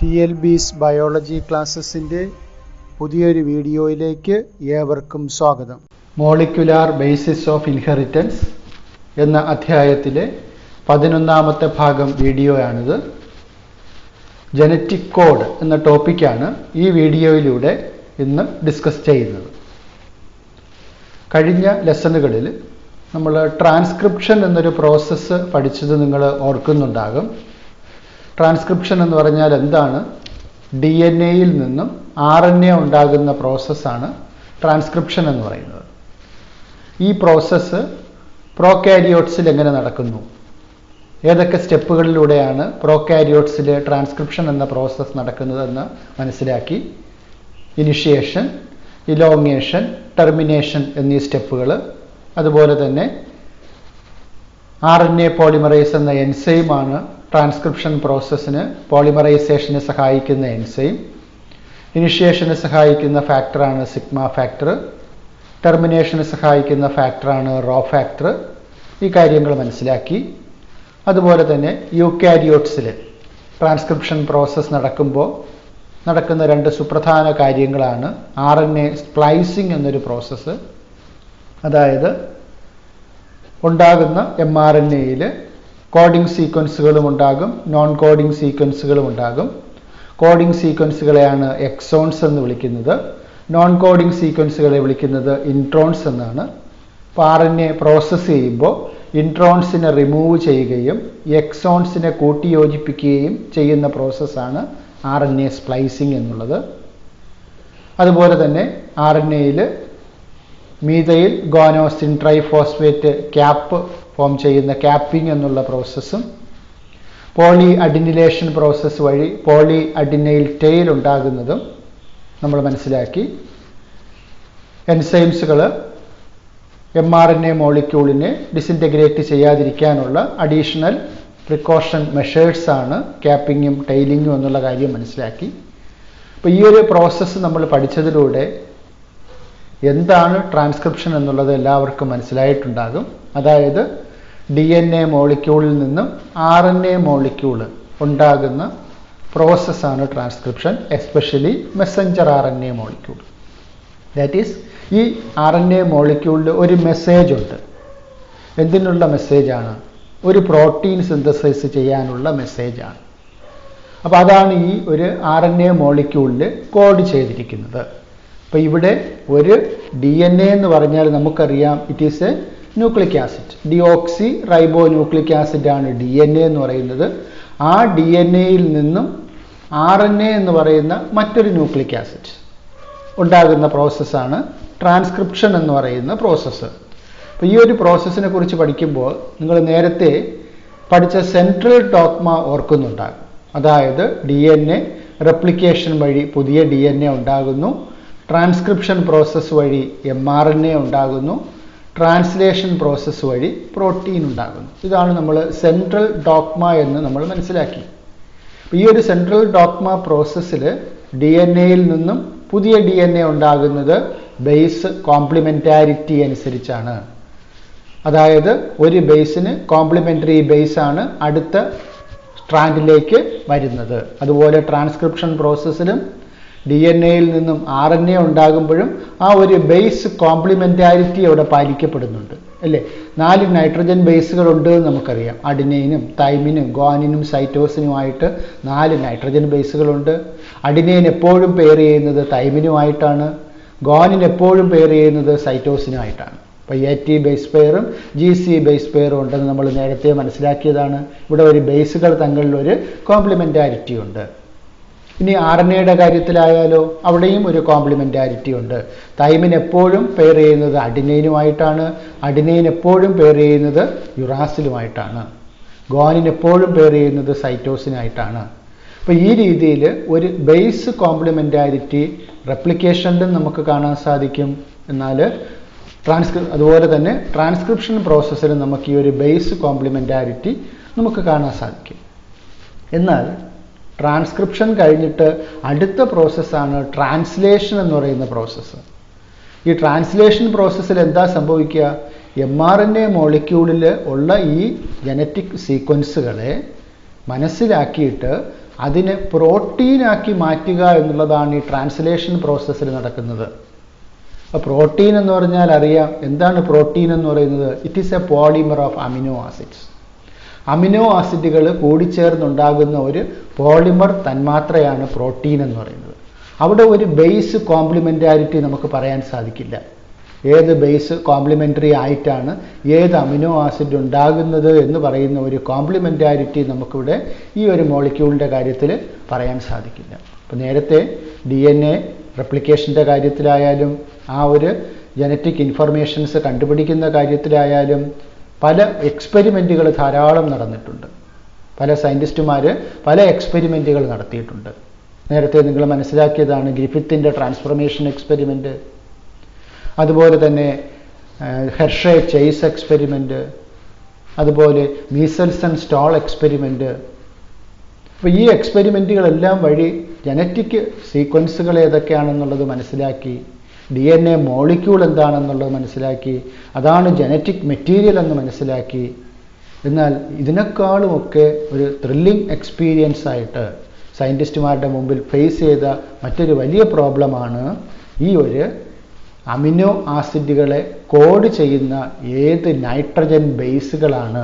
TLB's biology ക്ലാസ്സസിൻ്റെ പുതിയൊരു വീഡിയോയിലേക്ക് ഏവർക്കും സ്വാഗതം. മോളിക്യുലാർ ബേസിസ് ഓഫ് ഇൻഹെറിറ്റൻസ് എന്ന അധ്യായത്തിലെ 11ാമത്തെ ഭാഗം വീഡിയോയാണിത്. ജനറ്റിക് കോഡ് എന്ന ടോപ്പിക്കാണ് ഈ വീഡിയോയിലൂടെ ഇന്ന് ഡിസ്കസ് ചെയ്യുന്നത്. കഴിഞ്ഞ ലെസണുകളിൽ നമ്മൾ ട്രാൻസ്ക്രിപ്ഷൻ എന്നൊരു പ്രോസസ്സ് പഠിച്ചത് നിങ്ങൾ ഓർക്കുന്നുണ്ടാകും. ട്രാൻസ്ക്രിപ്ഷൻ എന്ന് പറഞ്ഞാൽ എന്താണ്? DNA-യിൽ നിന്നും RNA ഉണ്ടാകുന്ന പ്രോസസ്സാണ് ട്രാൻസ്ക്രിപ്ഷൻ എന്ന് പറയുന്നത്. ഈ പ്രോസസ്സ് പ്രോകാരിയോട്സിൽ എങ്ങനെ നടക്കുന്നു, ഏതൊക്കെ സ്റ്റെപ്പുകളിലൂടെയാണ് പ്രോകാരിയോട്സിൽ ട്രാൻസ്ക്രിപ്ഷൻ എന്ന പ്രോസസ്സ് നടക്കുന്നതെന്ന് മനസ്സിലാക്കി. ഇനിഷ്യേഷൻ, ഇലോങ്ങേഷൻ, ടെർമിനേഷൻ എന്നീ സ്റ്റെപ്പുകൾ, അതുപോലെ തന്നെ RNA പോളിമറൈസ് എന്ന എൻസൈമാണ് ട്രാൻസ്ക്രിപ്ഷൻ പ്രോസസ്സിന് പോളിമറൈസേഷന് സഹായിക്കുന്ന എൻസൈം. ഇനിഷ്യേഷന് സഹായിക്കുന്ന ഫാക്ടറാണ് സിഗ്മ ഫാക്ടർ, ടെർമിനേഷന് സഹായിക്കുന്ന ഫാക്ടറാണ് റോ ഫാക്ടർ. ഈ കാര്യങ്ങൾ മനസ്സിലാക്കി. അതുപോലെ തന്നെ യൂക്കാരിയോട്സിൽ ട്രാൻസ്ക്രിപ്ഷൻ പ്രോസസ്സ് നടക്കുമ്പോൾ നടക്കുന്ന രണ്ട് സുപ്രധാന കാര്യങ്ങളാണ് RNA സ്പ്ലൈസിംഗ് എന്നൊരു പ്രോസസ്സ്. അതായത് ഉണ്ടാകുന്ന mRNA-യിൽ കോഡിംഗ് സീക്വൻസുകളും ഉണ്ടാകും, നോൺ കോഡിംഗ് സീക്വൻസുകളും ഉണ്ടാകും. കോഡിംഗ് സീക്വൻസുകളെയാണ് എക്സോൺസ് എന്ന് വിളിക്കുന്നത്, നോൺ കോഡിംഗ് സീക്വൻസുകളെ വിളിക്കുന്നത് ഇൻട്രോൺസ് എന്നാണ്. അപ്പോൾ RNA പ്രോസസ്സ് ചെയ്യുമ്പോൾ ഇൻട്രോൺസിനെ റിമൂവ് ചെയ്യുകയും എക്സോൺസിനെ കൂട്ടിയോജിപ്പിക്കുകയും ചെയ്യുന്ന പ്രോസസ്സാണ് RNA സ്പ്ലൈസിംഗ് എന്നുള്ളത്. അതുപോലെ തന്നെ RNA-യിൽ methyl guanosine triphosphate cap form ചെയ്യുന്ന ക്യാപ്പിംഗ് എന്നുള്ള പ്രോസസ്സും, പോളി അഡിനിലേഷൻ പ്രോസസ്സ് വഴി പോളി അഡിനൈൽ ടെയിൽ ഉണ്ടാകുന്നതും നമ്മൾ മനസ്സിലാക്കി. എൻസൈംസുകൾ mRNA മോളിക്യൂളിനെ ഡിസിൻറ്റഗ്രേറ്റ് ചെയ്യാതിരിക്കാനുള്ള അഡീഷണൽ പ്രിക്കോഷൻ മെഷേഴ്സാണ് ക്യാപ്പിങ്ങും ടെയിലിങ്ങും എന്നുള്ള കാര്യം മനസ്സിലാക്കി. അപ്പോൾ ഈ ഒരു പ്രോസസ്സ് നമ്മൾ പഠിച്ചതിലൂടെ എന്താണ് ട്രാൻസ്ക്രിപ്ഷൻ എന്നുള്ളത് എല്ലാവർക്കും മനസ്സിലായിട്ടുണ്ടാകും. അതായത് DNA മോളിക്യൂളിൽ നിന്നും RNA മോളിക്യൂള് ഉണ്ടാകുന്ന പ്രോസസ്സാണ് transcription, especially Messenger RNA molecule. That is, ഈ RNA മോളിക്യൂളിൽ ഒരു മെസ്സേജ് ഉണ്ട്. എന്തിനുള്ള മെസ്സേജാണ്? ഒരു പ്രോട്ടീൻ സിന്തസൈസ് ചെയ്യാനുള്ള മെസ്സേജാണ്. അപ്പോൾ അതാണ് ഈ ഒരു RNA മോളിക്യൂളിൽ കോഡ് ചെയ്തിരിക്കുന്നത്. അപ്പോൾ ഇവിടെ ഒരു DNA എന്ന് പറഞ്ഞാൽ നമുക്കറിയാം, it is A nucleic acid. Deoxy റൈബോ nucleic acid ആണ് DNA എന്ന് പറയുന്നത്. ആ DNA-യിൽ നിന്നും RNA എന്ന് പറയുന്ന മറ്റൊരു ന്യൂക്ലിക് ആസിഡ് ഉണ്ടാകുന്ന പ്രോസസ്സാണ് ട്രാൻസ്ക്രിപ്ഷൻ എന്ന് പറയുന്ന പ്രോസസ്സ്. അപ്പോൾ ഈ ഒരു പ്രോസസ്സിനെ കുറിച്ച് പഠിക്കുമ്പോൾ നിങ്ങൾ നേരത്തെ പഠിച്ച സെൻട്രൽ ഡോഗ്മ ഓർക്കുന്നുണ്ടാകും. അതായത് DNA റെപ്ലിക്കേഷൻ വഴി പുതിയ DNA ഉണ്ടാകുന്നു, ട്രാൻസ്ക്രിപ്ഷൻ പ്രോസസ്സ് വഴി mRNA ഉണ്ടാകുന്നു, ട്രാൻസ്ലേഷൻ പ്രോസസ്സ് വഴി പ്രോട്ടീൻ ഉണ്ടാകുന്നു. ഇതാണ് നമ്മൾ സെൻട്രൽ ഡോഗ്മ എന്ന് നമ്മൾ മനസ്സിലാക്കി. അപ്പോൾ ഈ ഒരു സെൻട്രൽ ഡോഗ്മ പ്രോസസ്സിൽ DNA-യിൽ നിന്നും പുതിയ DNA ഉണ്ടാകുന്നത് ബേസ് കോംപ്ലിമെൻറ്റാരിറ്റി അനുസരിച്ചാണ്. അതായത് ഒരു ബേസിന് കോംപ്ലിമെൻ്ററി ബേസാണ് അടുത്ത സ്ട്രാൻഡിലേക്ക് വരുന്നത്. അതുപോലെ ട്രാൻസ്ക്രിപ്ഷൻ പ്രോസസ്സിലും DNA-യിൽ നിന്നും RNA ഉണ്ടാകുമ്പോഴും ആ ഒരു ബേസ് കോംപ്ലിമെൻറ്റാരിറ്റി അവിടെ പാലിക്കപ്പെടുന്നുണ്ട്, അല്ലേ? 4 നൈട്രജൻ ബേസുകളുണ്ട് എന്ന് നമുക്കറിയാം. അഡിനൈനും തൈമിനും ഗുവാനിനും സൈറ്റോസിനുമായിട്ട് 4 നൈട്രജൻ ബേസുകളുണ്ട്. അഡിനൈൻ എപ്പോഴും പെയർ ചെയ്യുന്നത് തൈമിനുമായിട്ടാണ്, ഗുവാനിൻ എപ്പോഴും പെയർ ചെയ്യുന്നത് സൈറ്റോസിനുമായിട്ടാണ്. അപ്പോൾ AT ബേസ് പെയറും GC ബേസ് പെയറും ഉണ്ടെന്ന് നമ്മൾ നേരത്തെ മനസ്സിലാക്കിയതാണ്. ഇവിടെ ഒരു ബേസുകൾ തങ്ങളിൽ ഒരു കോംപ്ലിമെൻറ്റാരിറ്റി ഉണ്ട്. ഇനി RNA-യുടെ കാര്യത്തിലായാലോ, അവിടെയും ഒരു കോംപ്ലിമെൻറ്റാരിറ്റി ഉണ്ട്. തൈമിൻ എപ്പോഴും പെയർ ചെയ്യുന്നത് അഡിനൈനുമായിട്ടാണ്, അഡിനൈൻ എപ്പോഴും പെയർ ചെയ്യുന്നത് യുറാസിലുമായിട്ടാണ്, ഗുവാനിൻ എപ്പോഴും പെയർ ചെയ്യുന്നത് സൈറ്റോസിനായിട്ടാണ്. അപ്പോൾ ഈ രീതിയിൽ ഒരു ബേസ് കോംപ്ലിമെൻറ്റാരിറ്റി റെപ്ലിക്കേഷനിലും നമുക്ക് കാണാൻ സാധിക്കും. എന്നാൽ അതുപോലെ തന്നെ ട്രാൻസ്ക്രിപ്ഷൻ പ്രോസസ്സിലും നമുക്ക് ഈ ഒരു ബേസ് കോംപ്ലിമെൻറ്റാരിറ്റി നമുക്ക് കാണാൻ സാധിക്കും. എന്നാൽ ട്രാൻസ്ക്രിപ്ഷൻ കഴിഞ്ഞിട്ട് അടുത്ത പ്രോസസ്സാണ് ട്രാൻസ്ലേഷൻ എന്ന് പറയുന്ന പ്രോസസ്സ്. ഈ ട്രാൻസ്ലേഷൻ പ്രോസസ്സിൽ എന്താ സംഭവിക്കുക? mRNA മോളിക്യൂളിൽ ഉള്ള ഈ ജനറ്റിക് സീക്വൻസുകളെ മനസ്സിലാക്കിയിട്ട് അതിനെ പ്രോട്ടീനാക്കി മാറ്റുക എന്നുള്ളതാണ് ഈ ട്രാൻസ്ലേഷൻ പ്രോസസ്സിൽ നടക്കുന്നത്. അപ്പോൾ പ്രോട്ടീൻ എന്ന് പറഞ്ഞാൽ അറിയാം എന്താണ് പ്രോട്ടീൻ എന്ന് പറയുന്നത്. It is A polymer of amino acids. Amino ആസിഡുകൾ കൂടിച്ചേർന്നുണ്ടാകുന്ന ഒരു പോളിമർ തന്മാത്രയാണ് പ്രോട്ടീൻ എന്ന് പറയുന്നത്. അവിടെ ഒരു ബേസ് കോംപ്ലിമെൻറ്റാരിറ്റി നമുക്ക് പറയാൻ സാധിക്കില്ല. ഏത് ബേസ് കോംപ്ലിമെൻ്ററി ആയിട്ടാണ് ഏത് അമിനോ ആസിഡ് ഉണ്ടാകുന്നത് എന്ന് പറയുന്ന ഒരു കോംപ്ലിമെൻറ്റാരിറ്റി നമുക്കിവിടെ ഈ ഒരു മോളിക്യൂളിൻ്റെ കാര്യത്തിൽ പറയാൻ സാധിക്കില്ല. അപ്പോൾ നേരത്തെ DNA റെപ്ലിക്കേഷൻ്റെ കാര്യത്തിലായാലും ആ ഒരു ജനറ്റിക് ഇൻഫർമേഷൻസ് കണ്ടുപിടിക്കുന്ന കാര്യത്തിലായാലും പല എക്സ്പെരിമെൻറ്റുകൾ ധാരാളം നടന്നിട്ടുണ്ട്. പല സയൻറ്റിസ്റ്റുമാർ പല എക്സ്പെരിമെൻറ്റുകൾ നടത്തിയിട്ടുണ്ട്. നേരത്തെ നിങ്ങൾ മനസ്സിലാക്കിയതാണ് ഗ്രിഫിത്തിൻ്റെ ട്രാൻസ്ഫോർമേഷൻ എക്സ്പെരിമെൻറ്റ്, അതുപോലെ തന്നെ ഹെർഷേ ചേസ് എക്സ്പെരിമെൻറ്റ്, അതുപോലെ മീസൽസൺ സ്റ്റോൾ എക്സ്പെരിമെൻറ്റ്. അപ്പോൾ ഈ എക്സ്പെരിമെൻറ്റുകളെല്ലാം വഴി ജനറ്റിക് സീക്വൻസുകൾ ഏതൊക്കെയാണെന്നുള്ളത് മനസ്സിലാക്കി, DNA മോളിക്യൂൾ എന്താണെന്നുള്ളത് മനസ്സിലാക്കി, അതാണ് ജനറ്റിക് മെറ്റീരിയൽ എന്ന് മനസ്സിലാക്കി. എന്നാൽ ഇതിനേക്കാളുമൊക്കെ ഒരു ത്രില്ലിംഗ് എക്സ്പീരിയൻസ് ആയിട്ട് സയൻറ്റിസ്റ്റുമാരുടെ മുമ്പിൽ ഫേസ് ചെയ്ത മറ്റൊരു വലിയ പ്രോബ്ലമാണ് ഈ ഒരു അമിനോ ആസിഡുകളെ കോഡ് ചെയ്യുന്ന ഏത് നൈട്രജൻ ബേസുകളാണ്,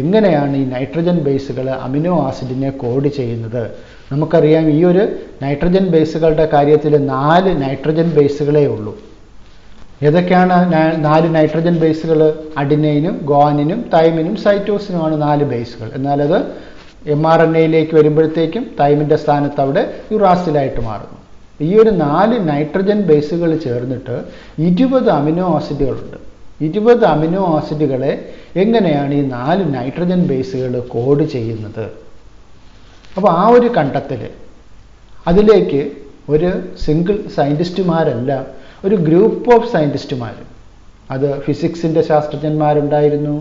എങ്ങനെയാണ് ഈ നൈട്രജൻ ബേസുകൾ അമിനോ ആസിഡിനെ കോഡ് ചെയ്യുന്നത്. നമുക്കറിയാം ഈ ഒരു നൈട്രജൻ ബേസുകളുടെ കാര്യത്തിൽ 4 നൈട്രജൻ ബേസുകളേ ഉള്ളൂ. ഏതൊക്കെയാണ് 4 നൈട്രജൻ ബേസുകൾ? അഡിനൈനും ഗുവാനിനും തൈമിനും സൈറ്റോസിനുമാണ് 4 ബേസുകൾ. എന്നാൽ അത് mRNAയിലേക്ക് വരുമ്പോഴത്തേക്കും തൈമിൻ്റെ സ്ഥാനത്ത് അവിടെ യുറാസിലായിട്ട് മാറുന്നു. ഈ ഒരു 4 നൈട്രജൻ ബേസുകൾ ചേർന്നിട്ട് 20 അമിനോ ആസിഡുകളുണ്ട്. 20 അമിനോ ആസിഡുകളെ എങ്ങനെയാണ് ഈ 4 നൈട്രജൻ ബേസുകൾ കോഡ് ചെയ്യുന്നത്? അപ്പോൾ ആ ഒരു കണ്ടെത്തൽ, അതിലേക്ക് ഒരു സിംഗിൾ സയൻറ്റിസ്റ്റുമാരല്ല, ഒരു ഗ്രൂപ്പ് ഓഫ് സയൻറ്റിസ്റ്റുമാർ, അത് ഫിസിക്സിൻ്റെ ശാസ്ത്രജ്ഞന്മാരുണ്ടായിരുന്നു,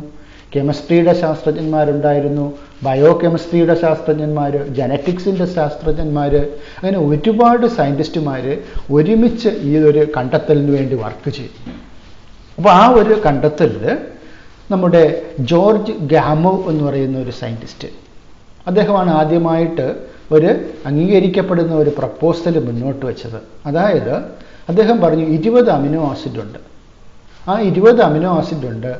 കെമിസ്ട്രിയുടെ ശാസ്ത്രജ്ഞന്മാരുണ്ടായിരുന്നു, ബയോ കെമിസ്ട്രിയുടെ ശാസ്ത്രജ്ഞന്മാർ, ജനറ്റിക്സിൻ്റെ ശാസ്ത്രജ്ഞന്മാർ, അങ്ങനെ ഒരുപാട് സയൻറ്റിസ്റ്റുമാർ ഒരുമിച്ച് ഈ ഒരു കണ്ടെത്തലിന് വേണ്ടി വർക്ക് ചെയ്തു. അപ്പോൾ ആ ഒരു കണ്ടെത്തലിൽ നമ്മുടെ ജോർജ് ഗാമോവ് എന്ന് പറയുന്ന ഒരു സയൻറ്റിസ്റ്റ്, അദ്ദേഹമാണ് ആദ്യമായിട്ട് ഒരു അംഗീകരിക്കപ്പെടുന്ന ഒരു പ്രപ്പോസൽ മുന്നോട്ട് വെച്ചത്. അതായത് അദ്ദേഹം പറഞ്ഞു 20 അമിനോ ആസിഡുണ്ട്. ആ 20 അമിനോ ആസിഡുണ്ട്,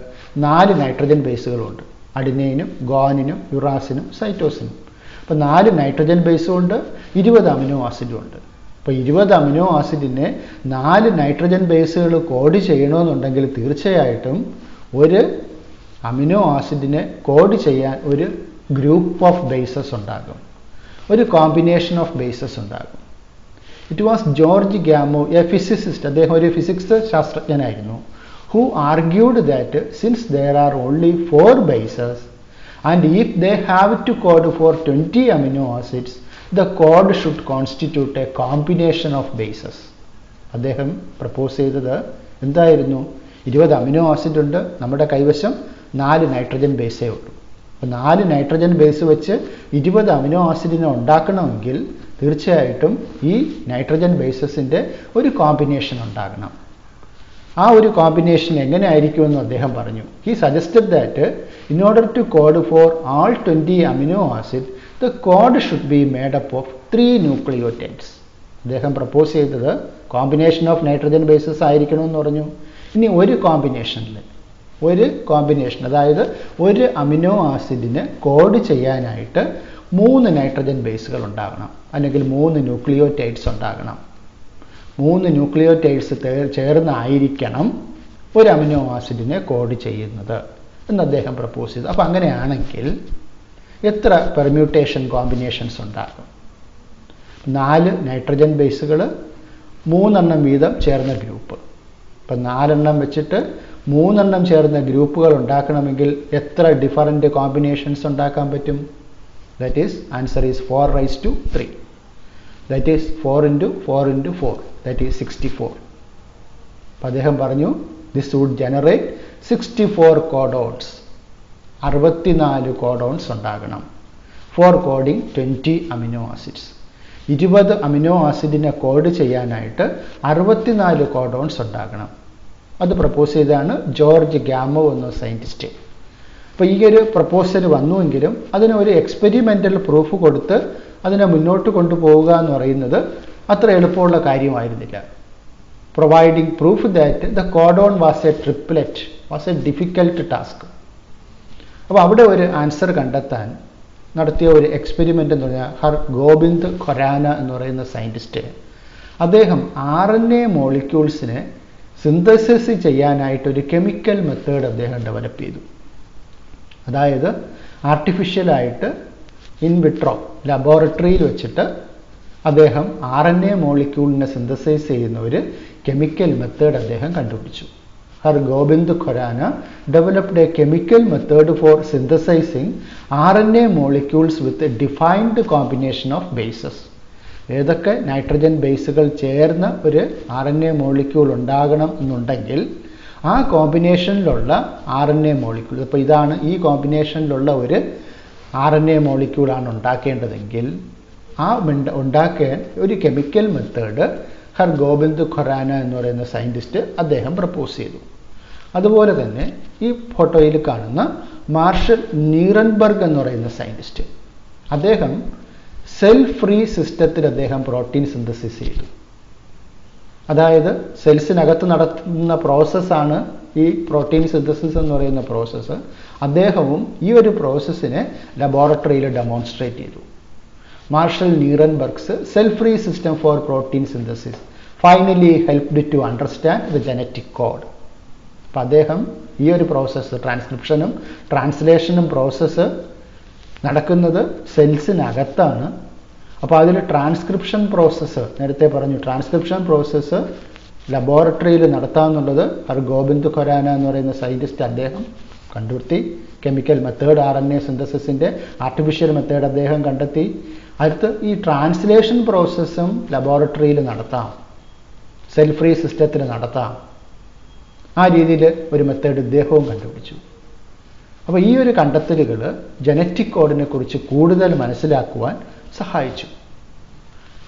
4 നൈട്രജൻ ബേസുകളുണ്ട്, അഡിനൈനും ഗുവാനിനും യുറാസിനും സൈറ്റോസിനും. അപ്പോൾ 4 നൈട്രജൻ ബേസുമുണ്ട്, 20 അമിനോ ആസിഡും ഉണ്ട്. അപ്പോൾ 20 അമിനോ ആസിഡിനെ 4 നൈട്രജൻ ബേസുകൾ കോഡ് ചെയ്യണമെന്നുണ്ടെങ്കിൽ തീർച്ചയായിട്ടും ഒരു അമിനോ ആസിഡിനെ കോഡ് ചെയ്യാൻ ഒരു ഗ്രൂപ്പ് ഓഫ് ബേസസ് ഉണ്ടാകും, ഒരു കോമ്പിനേഷൻ ഓഫ് ബേസസ് ഉണ്ടാകും. It was George Gamow, a physicist, അദ്ദേഹം ഒരു ഫിസിക്സ് ശാസ്ത്രജ്ഞനായിരുന്നു, who argued that since there are only 4 bases and if they have to code for 20 amino acids, the code should constitute a combination of bases. അദ്ദേഹം propose ചെയ്തത് എന്തായിരുന്നു? 20 amino acid ഉണ്ട്, നമ്മുടെ കൈവശം 4 nitrogen ബേസേ ഉള്ളൂ. അപ്പോൾ 4 നൈട്രജൻ ബേസ് വെച്ച് 20 amino ആസിഡിനെ ഉണ്ടാക്കണമെങ്കിൽ തീർച്ചയായിട്ടും ഈ നൈട്രജൻ ബേസസിൻ്റെ ഒരു കോമ്പിനേഷൻ ഉണ്ടാകണം. ആ ഒരു കോമ്പിനേഷൻ എങ്ങനെ ആയിരിക്കുമെന്ന് അദ്ദേഹം പറഞ്ഞു. He suggested that in order to code for all 20 amino acid the code should be made up of 3 nucleotides. അദ്ദേഹം പ്രപ്പോസ് ചെയ്തത് കോമ്പിനേഷൻ ഓഫ് നൈട്രജൻ ബേസസ് ആയിരിക്കണമെന്ന് പറഞ്ഞു. ഇനി ഒരു കോമ്പിനേഷൻ, അതായത് ഒരു അമിനോ ആസിഡിന് കോഡ് ചെയ്യാനായിട്ട് 3 നൈട്രജൻ ബേസുകൾ ഉണ്ടാകണം, അല്ലെങ്കിൽ 3 ന്യൂക്ലിയോടൈഡ്സ് ഉണ്ടാകണം. 3 ന്യൂക്ലിയോടൈഡ്സ് ചേർന്നായിരിക്കണം ഒരു അമിനോ ആസിഡിനെ കോഡ് ചെയ്യുന്നത് എന്ന് അദ്ദേഹം പ്രപ്പോസ് ചെയ്തു. അപ്പോൾ അങ്ങനെയാണെങ്കിൽ എത്ര പെർമ്യൂട്ടേഷൻ കോമ്പിനേഷൻസ് ഉണ്ടാകും? 4 നൈട്രജൻ ബേസുകൾ 3 എണ്ണം വീതം ചേർന്ന ഗ്രൂപ്പ്. ഇപ്പം 4 എണ്ണം വെച്ചിട്ട് 3 എണ്ണം ചേർന്ന ഗ്രൂപ്പുകൾ ഉണ്ടാക്കണമെങ്കിൽ എത്ര ഡിഫറൻറ്റ് കോമ്പിനേഷൻസ് ഉണ്ടാക്കാൻ പറ്റും? That is answer is 4⁻3. That is 4 × 4 × 4, that is 64. അപ്പോൾ അദ്ദേഹം പറഞ്ഞു this would generate 64 codons, 64 codons ഉണ്ടാകണം for coding 20 amino acids. 20 amino ആസിഡിനെ കോഡ് ചെയ്യാനായിട്ട് 64 കോഡോൺസ് ഉണ്ടാകണം. അത് പ്രപ്പോസ് ചെയ്താണ് ജോർജ് ഗാമോവ് എന്ന സയൻറ്റിസ്റ്റ്. അപ്പോൾ ഈ ഒരു പ്രപ്പോസൽ വന്നുവെങ്കിലും അതിന് ഒരു എക്സ്പെരിമെൻ്റൽ പ്രൂഫ് കൊടുത്ത് അതിനെ മുന്നോട്ട് കൊണ്ടുപോവുക എന്ന് പറയുന്നത് അത്ര എളുപ്പമുള്ള കാര്യമായിരുന്നില്ല. Providing proof that the codon was a triplet was a difficult task. അപ്പോൾ അവിടെ ഒരു ആൻസർ കണ്ടെത്താൻ നടത്തിയ ഒരു എക്സ്പെരിമെൻ്റ് എന്ന് പറഞ്ഞാൽ ഹർഗോബിന്ദ് ഖൊറാന എന്ന് പറയുന്ന സയൻറ്റിസ്റ്റ്, അദ്ദേഹം RNA മോളിക്യൂൾസിനെ സിന്തസിസ് ചെയ്യാനായിട്ട് ഒരു കെമിക്കൽ മെത്തേഡ് അദ്ദേഹം ഡെവലപ്പ് ചെയ്തു. അതായത് ആർട്ടിഫിഷ്യലായിട്ട് ഇൻവിട്രോ ലബോറട്ടറിയിൽ വെച്ചിട്ട് അദ്ദേഹം RNA മോളിക്യൂളിനെ സിന്തസൈസ് ചെയ്യുന്ന ഒരു കെമിക്കൽ മെത്തേഡ് അദ്ദേഹം കണ്ടുപിടിച്ചു. Hargobind Khorana developed a chemical method for synthesizing RNA molecules with a defined combination of bases. ഏതൊക്കെ നൈട്രജൻ ബേസുകൾ ചേർന്ന ഒരു RNA മോളിക്യൂൾ ഉണ്ടാകണം എന്നുണ്ടെങ്കിൽ ആ കോമ്പിനേഷനിലുള്ള RNA മോളിക്യൂൾ, ഇപ്പോൾ ഇതാണ് ഈ കോമ്പിനേഷനിലുള്ള ഒരു RNA മോളിക്യൂളാണ് ഉണ്ടാക്കേണ്ടതെങ്കിൽ ആ ഉണ്ടാക്കാൻ ഒരു കെമിക്കൽ മെത്തേഡ് ഹർഗോബിന്ദ് ഖൊറാന എന്ന് പറയുന്ന സയൻറ്റിസ്റ്റ് അദ്ദേഹം പ്രപ്പോസ് ചെയ്തു. അതുപോലെ തന്നെ ഈ ഫോട്ടോയിൽ കാണുന്ന മാർഷൽ നീറൻബർഗ് എന്ന് പറയുന്ന സയൻറ്റിസ്റ്റ്, അദ്ദേഹം സെൽ ഫ്രീ സിസ്റ്റത്തിൽ അദ്ദേഹം പ്രോട്ടീൻ സിന്തസിസ് ചെയ്തു. അതായത് സെൽസിനകത്ത് നടത്തുന്ന പ്രോസസ്സാണ് ഈ പ്രോട്ടീൻ സിന്തസിസ് എന്ന് പറയുന്ന പ്രോസസ്സ്. അദ്ദേഹവും ഈ ഒരു പ്രോസസ്സിനെ ലബോറട്ടറിയിൽ ഡെമോൺസ്ട്രേറ്റ് ചെയ്തു. Marshall Nirenberg's cell free system for protein synthesis finally helped to understand the genetic code. അപ്പം അദ്ദേഹം ഈ ഒരു പ്രോസസ്സ്, ട്രാൻസ്ക്രിപ്ഷനും ട്രാൻസ്ലേഷനും പ്രോസസ്സ് നടക്കുന്നത് സെൽസിനകത്താണ്. അപ്പോൾ അതിൽ ട്രാൻസ്ക്രിപ്ഷൻ പ്രോസസ്സ്, നേരത്തെ പറഞ്ഞു ട്രാൻസ്ക്രിപ്ഷൻ പ്രോസസ്സ് ലബോറട്ടറിയിൽ നടത്താമെന്നുള്ളത് ഹർഗോബിന്ദ് ഖൊറാന എന്ന് പറയുന്ന സയൻറ്റിസ്റ്റ് അദ്ദേഹം കണ്ടെത്തി. കെമിക്കൽ മെത്തേഡ് RNA സിന്തസിസിൻ്റെ ആർട്ടിഫിഷ്യൽ മെത്തേഡ് അദ്ദേഹം കണ്ടെത്തി. അടുത്ത് ഈ ട്രാൻസ്ലേഷൻ പ്രോസസ്സും ലബോറട്ടറിയിൽ നടത്താം, സെൽ ഫ്രീ സിസ്റ്റത്തിൽ നടത്താം. ആ രീതിയിൽ ഒരു മെത്തേഡ് ഇദ്ദേഹവും കണ്ടുപിടിച്ചു. അപ്പോൾ ഈ ഒരു കണ്ടെത്തലുകൾ ജനറ്റിക് കോഡിനെ കുറിച്ച് കൂടുതൽ മനസ്സിലാക്കുവാൻ സഹായിച്ചു.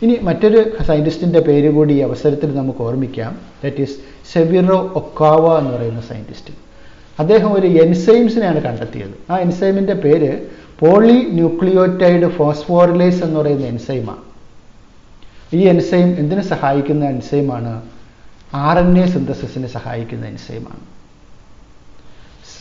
ഇനി മറ്റൊരു സയൻറ്റിസ്റ്റിൻ്റെ പേര് കൂടി ഈ അവസരത്തിൽ നമുക്ക് ഓർമ്മിക്കാം. ദാറ്റ് ഈസ് സെവിറോ ഒക്കാവ എന്ന് പറയുന്ന സയൻറ്റിസ്റ്റ്. അദ്ദേഹം ഒരു എൻസൈംസിനെയാണ് കണ്ടെത്തിയത്. ആ എൻസൈമിൻ്റെ പേര് പോളി ന്യൂക്ലിയോറ്റൈഡ് ഫോസ്ഫോറിലേസ് എന്ന് പറയുന്ന എൻസൈമാണ്. ഈ എൻസൈം എന്തിനു സഹായിക്കുന്ന എൻസൈമാണ്? RNA സിന്തസിസിന് സഹായിക്കുന്ന എൻസൈമാണ്.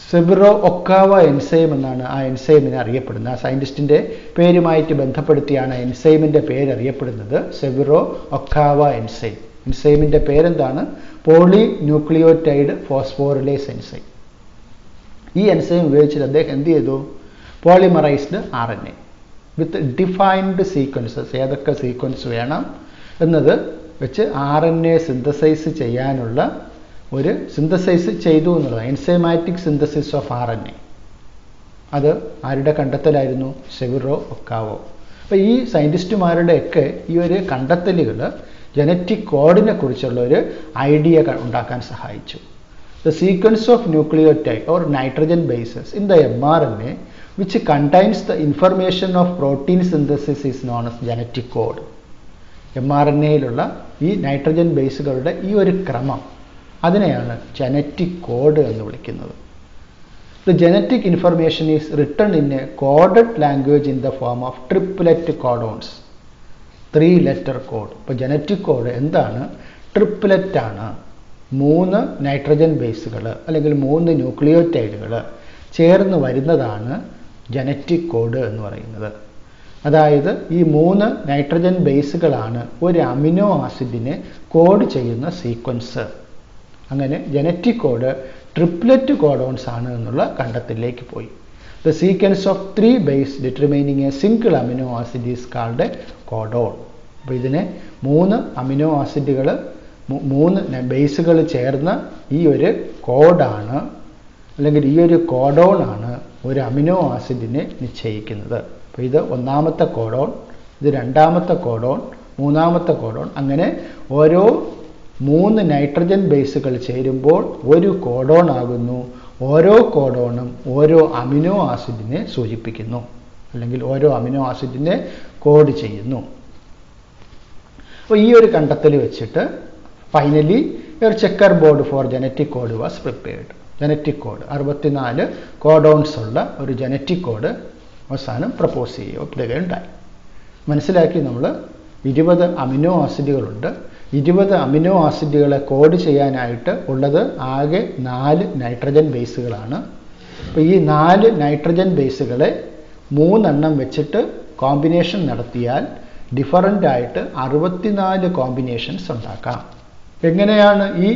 സെവിറോ ഒക്കാവ എൻസൈം എന്നാണ് ആ എൻസൈമിനെ അറിയപ്പെടുന്നത്. ആ സയൻറ്റിസ്റ്റിൻ്റെ പേരുമായിട്ട് ബന്ധപ്പെടുത്തിയാണ് എൻസൈമിൻ്റെ പേര് അറിയപ്പെടുന്നത്, സെവിറോ ഒക്കാവ എൻസൈം. എൻസൈമിൻ്റെ പേരെന്താണ്? Poly nucleotide phosphorylase enzyme. ഈ എൻസൈം ഉപയോഗിച്ചിട്ട് അദ്ദേഹം എന്ത് ചെയ്തു? Polymerised RNA with defined sequences, ഏതൊക്കെ സീക്വൻസ് വേണം എന്നത് വെച്ച് RNA സിന്തസൈസ് ചെയ്യാനുള്ള ഒരു സിന്തസൈസ് ചെയ്തു എന്നുള്ളതാണ്. Enzymatic synthesis of RNA. അത് ആരുടെ കണ്ടെത്തലായിരുന്നു? സെവിറോ ഒക്കാവോ. അപ്പോൾ ഈ സയൻറ്റിസ്റ്റുമാരുടെയൊക്കെ ഈ ഒരു കണ്ടെത്തലുകൾ ജനറ്റിക് കോഡിനെ കുറിച്ചുള്ള ഒരു ഐഡിയ ഉണ്ടാക്കാൻ സഹായിച്ചു. The sequence of nucleotide or nitrogen bases in the mRNA which contains the information of protein synthesis is known as genetic code. mRNAയിലുള്ള ഈ നൈട്രജൻ ബേസുകളുടെ ഈ ഒരു ക്രമം, അതിനെയാണ് ജനറ്റിക് കോഡ് എന്ന് വിളിക്കുന്നത്. The genetic information is written in a coded language in the form of triplet codons, 3-letter code. ഇപ്പോൾ genetic code എന്താണ്? Triplet ആണ്. 3 നൈട്രജൻ ബേസുകൾ അല്ലെങ്കിൽ 3 ന്യൂക്ലിയോറ്റൈഡുകൾ ചേർന്ന് വരുന്നതാണ് ജനറ്റിക് കോഡ് എന്ന് പറയുന്നത്. അതായത് ഈ 3 നൈട്രജൻ ബേസുകളാണ് ഒരു അമിനോ ആസിഡിനെ കോഡ് ചെയ്യുന്ന സീക്വൻസ്. അങ്ങനെ ജനറ്റിക് കോഡ് ട്രിപ്ലെറ്റ് കോഡോൺസ് ആണ് എന്നുള്ള കണ്ടെത്തലിലേക്ക് പോയി. The sequence of 3 base determining A single amino acid is called A codon. അപ്പോൾ ഇതിനെ 3 അമിനോ ആസിഡുകൾ 3 ബേസുകൾ ചേർന്ന ഈ ഒരു കോഡാണ് അല്ലെങ്കിൽ ഈ ഒരു കോഡോണാണ് ഒരു അമിനോ ആസിഡിനെ നിശ്ചയിക്കുന്നത്. അപ്പോൾ ഇത് 1ാമത്തെ കോഡോൺ, ഇത് 2ാമത്തെ കോഡോൺ, 3ാമത്തെ കോഡോൺ, അങ്ങനെ ഓരോ 3 നൈട്രജൻ ബേസുകൾ ചേരുമ്പോൾ ഒരു കോഡോൺ ആകുന്നു. ഓരോ കോഡോണും ഓരോ അമിനോ ആസിഡിനെ സൂചിപ്പിക്കുന്നു അല്ലെങ്കിൽ ഓരോ അമിനോ ആസിഡിനെ കോഡ് ചെയ്യുന്നു. അപ്പോൾ ഈ ഒരു കണ്ടെത്തൽ വെച്ചിട്ട് ഫൈനലി ഒരു checker board for genetic code was prepared. Genetic code 64 codons ഉള്ള ഒരു ജനറ്റിക് കോഡ് അവസാനം പ്രപ്പോസ് ചെയ്യപ്പെടുകയുണ്ടായി. മനസ്സിലാക്കി നമ്മൾ 20 അമിനോ ആസിഡുകളുണ്ട്. 20 അമിനോ ആസിഡുകളെ കോഡ് ചെയ്യാനായിട്ട് ഉള്ളത് ആകെ 4 നൈട്രജൻ ബേസുകളാണ്. അപ്പോൾ ഈ 4 നൈട്രജൻ ബേസുകളെ 3 എണ്ണം വെച്ചിട്ട് കോമ്പിനേഷൻ നടത്തിയാൽ ഡിഫറൻ്റ് ആയിട്ട് 64 കോമ്പിനേഷൻസ് ഉണ്ടാക്കാം. എങ്ങനെയാണ് ഈ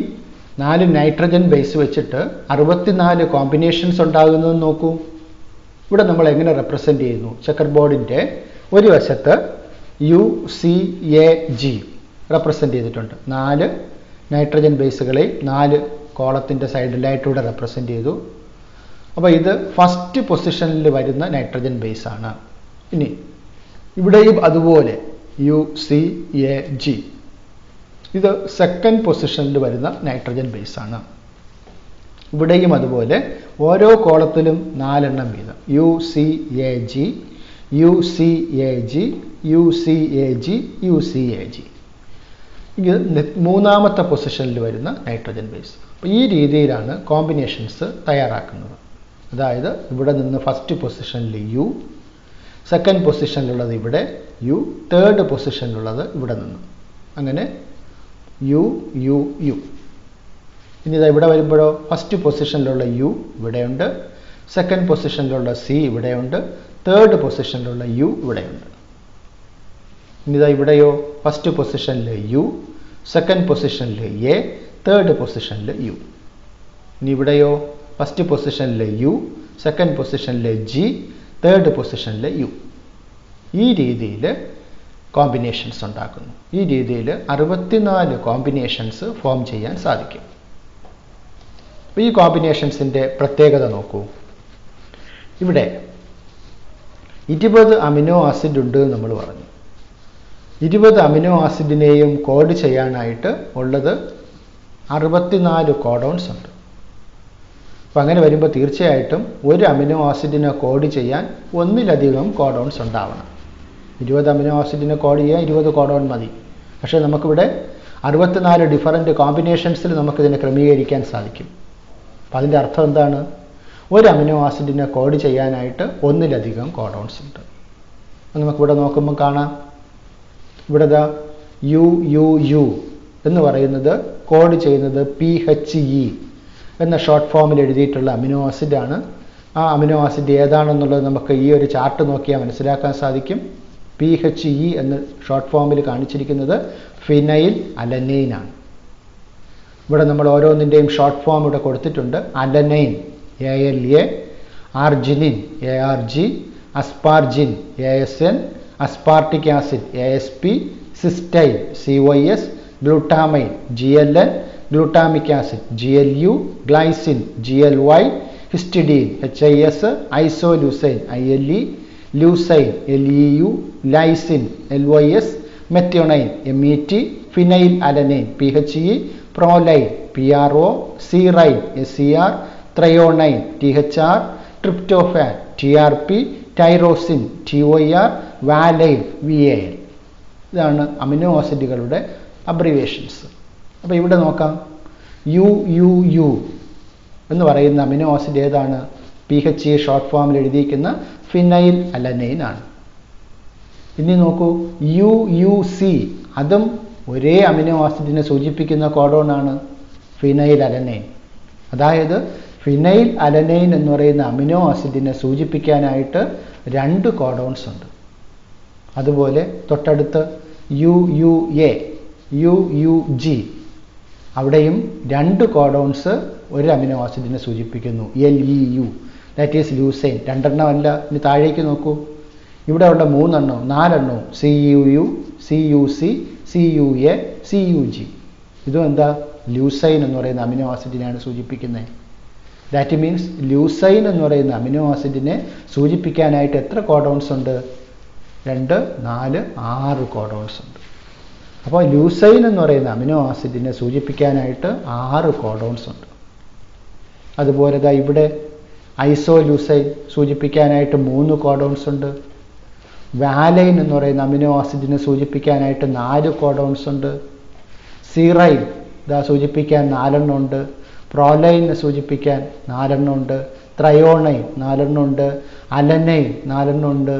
4 നൈട്രജൻ ബേസ് വെച്ചിട്ട് 64 കോമ്പിനേഷൻസ് ഉണ്ടാകുന്നതെന്ന് നോക്കൂ. ഇവിടെ നമ്മൾ എങ്ങനെ റെപ്രസെൻ്റ് ചെയ്യുന്നു? ചെക്കർ ബോർഡിൻ്റെ ഒരു വശത്ത് UCAG റെപ്രസെൻ്റ് ചെയ്തിട്ടുണ്ട്. 4 നൈട്രജൻ ബേസുകളെ 4 കോളത്തിൻ്റെ സൈഡിലായിട്ട് ഇവിടെ റെപ്രസെൻ്റ് ചെയ്തു. അപ്പോൾ ഇത് ഫസ്റ്റ് പൊസിഷനിൽ വരുന്ന നൈട്രജൻ ബേസാണ്. ഇനി ഇവിടെയും അതുപോലെ UCAG ഇത് സെക്കൻഡ് പൊസിഷനിൽ വരുന്ന നൈട്രജൻ ബേസാണ്. ഇവിടെയും അതുപോലെ ഓരോ കോളത്തിലും 4 എണ്ണം വീതം UCAG UCAG UCAG UCAG. ഇത് മൂന്നാമത്തെ പൊസിഷനിൽ വരുന്ന നൈട്രജൻ ബേസ്. അപ്പോൾ ഈ രീതിയിലാണ് കോമ്പിനേഷൻസ് തയ്യാറാക്കുന്നത്. അതായത് ഇവിടെ നിന്ന് ഫസ്റ്റ് പൊസിഷനിൽ U, സെക്കൻഡ് പൊസിഷനിലുള്ളത് ഇവിടെ U, തേർഡ് പൊസിഷനിലുള്ളത് ഇവിടെ നിന്ന്, അങ്ങനെ U U U. ഇനി ഇതാ ഇവിടെ വരുമ്പോഴോ ഫസ്റ്റ് പൊസിഷനിലുള്ള U ഇവിടെയുണ്ട്, സെക്കൻഡ് പൊസിഷനിലുള്ള C ഇവിടെയുണ്ട്, തേർഡ് പൊസിഷനിലുള്ള U ഇവിടെയുണ്ട്. ഇനി ഇതാ ഇവിടെയോ ഫസ്റ്റ് പൊസിഷനിൽ U, സെക്കൻഡ് പൊസിഷനിൽ A, തേർഡ് പൊസിഷനിൽ U. ഇനി ഇവിടെയോ ഫസ്റ്റ് പൊസിഷനിൽ U, സെക്കൻഡ് പൊസിഷനിൽ G, തേർഡ് പൊസിഷനിൽ U. ഈ രീതിയിൽ കോമ്പിനേഷൻസ് ഉണ്ടാക്കുന്നു. ഈ രീതിയിൽ 64 കോമ്പിനേഷൻസ് ഫോം ചെയ്യാൻ സാധിക്കും. ഈ കോമ്പിനേഷൻസിൻ്റെ പ്രത്യേകത നോക്കൂ. ഇവിടെ 20 അമിനോ ആസിഡ് ഉണ്ട് എന്ന് നമ്മൾ പറഞ്ഞു. 20 അമിനോ ആസിഡിനെയും കോഡ് ചെയ്യാനായിട്ട് ഉള്ളത് 64 കോഡോൺസ് ഉണ്ട്. അപ്പോൾ അങ്ങനെ വരുമ്പോൾ തീർച്ചയായിട്ടും ഒരു അമിനോ ആസിഡിനെ കോഡ് ചെയ്യാൻ ഒന്നിലധികം കോഡോൺസ് ഉണ്ടാവണം. 20 അമിനോ ആസിഡിനെ കോഡ് ചെയ്യാൻ 20 കോഡോൺ മതി. പക്ഷേ നമുക്കിവിടെ 64 ഡിഫറൻറ്റ് കോമ്പിനേഷൻസിൽ നമുക്കിതിനെ ക്രമീകരിക്കാൻ സാധിക്കും. അപ്പം അതിൻ്റെ അർത്ഥം എന്താണ്? ഒരു അമിനോ ആസിഡിനെ കോഡ് ചെയ്യാനായിട്ട് ഒന്നിലധികം കോഡോൺസ് ഉണ്ട്. നമുക്കിവിടെ നോക്കുമ്പോൾ കാണാം. ഇവിടെ UUU എന്ന് പറയുന്നത് കോഡ് ചെയ്യുന്നത് PHE എന്ന ഷോർട്ട് ഫോമിൽ എഴുതിയിട്ടുള്ള അമിനോ ആസിഡാണ്. ആ അമിനോ ആസിഡ് ഏതാണെന്നുള്ളത് നമുക്ക് ഈ ഒരു ചാർട്ട് നോക്കിയാൽ മനസ്സിലാക്കാൻ സാധിക്കും. PHE എന്ന് ഷോർട്ട് ഫോമിൽ കാണിച്ചിരിക്കുന്നത് ഫിനൈൽ അലനൈൻ ആണ്. ഇവിടെ നമ്മൾ ഓരോന്നിൻ്റെയും ഷോർട്ട് ഫോം ഇവിടെ കൊടുത്തിട്ടുണ്ട്. Alanine ALA, arginine ARG, asparagine ASN, aspartic acid ASP, cysteine CYS, glutamine GLN, glutamic acid GLU, glycine GLY, histidine HIS, isoleucine ILE, leucine LEU, lysine LYS, methionine MET, phenylalanine PHE, proline PRO, serine SER, threonine THR, tryptophan TRP, tyrosine TYR, valine VAL. ഇതാണ് amino ആസിഡുകളുടെ abbreviations. അപ്പോൾ ഇവിടെ നോക്കാം. UUU എന്ന് പറയുന്ന amino acid ഏതാണ്? PHE short ഫോമിൽ എഴുതിയിരിക്കുന്ന ഫിനൈൽ അലനൈൻ ആണ്. ഇനി നോക്കൂ, UUC അതും ഒരേ അമിനോ ആസിഡിനെ സൂചിപ്പിക്കുന്ന കോഡോൺ ആണ്, ഫിനൈൽ അലനൈൻ. അതായത് ഫിനൈൽ അലനൈൻ എന്ന് പറയുന്ന അമിനോ ആസിഡിനെ സൂചിപ്പിക്കാനായിട്ട് 2 കോഡോൺസ് ഉണ്ട്. അതുപോലെ തൊട്ടടുത്ത് UUA, UUG അവിടെയും 2 കോഡോൺസ് ഒരു അമിനോ ആസിഡിനെ സൂചിപ്പിക്കുന്നു, LEU, ദാറ്റ് ഈസ് ലൂസൈൻ. 2 എണ്ണമല്ല, ഇനി താഴേക്ക് നോക്കൂ. ഇവിടെ ഉള്ള 3 എണ്ണവും 4 എണ്ണവും CUU, CUC, CUA, CUG. ഇതും എന്താ? ലൂസൈൻ എന്ന് പറയുന്ന അമിനോ ആസിഡിനെയാണ് സൂചിപ്പിക്കുന്നത്. ദാറ്റ് മീൻസ് ലൂസൈൻ എന്ന് പറയുന്ന അമിനോ ആസിഡിനെ സൂചിപ്പിക്കാനായിട്ട് എത്ര കോഡോൺസ് ഉണ്ട്? 2, 4, 6 കോഡോൺസ് ഉണ്ട്. അപ്പോൾ ലൂസൈൻ എന്ന് പറയുന്ന അമിനോ ആസിഡിനെ സൂചിപ്പിക്കാനായിട്ട് 6 കോഡോൺസ് ഉണ്ട്. അതുപോലെ ഇവിടെ ഐസോലൂസൈൻ സൂചിപ്പിക്കാനായിട്ട് 3 കോഡോൺസ് ഉണ്ട്. വാലൈൻ എന്ന് പറയുന്ന അമിനോ ആസിഡിനെ സൂചിപ്പിക്കാനായിട്ട് 4 കോഡോൺസ് ഉണ്ട്. സീറൈൻ സൂചിപ്പിക്കാൻ 4 എണ്ണം ഉണ്ട്. പ്രോലൈനെ സൂചിപ്പിക്കാൻ 4 എണ്ണം ഉണ്ട്, ത്രയോണൈൻ 4 എണ്ണം ഉണ്ട്, അലനൈൻ 4 എണ്ണം ഉണ്ട്,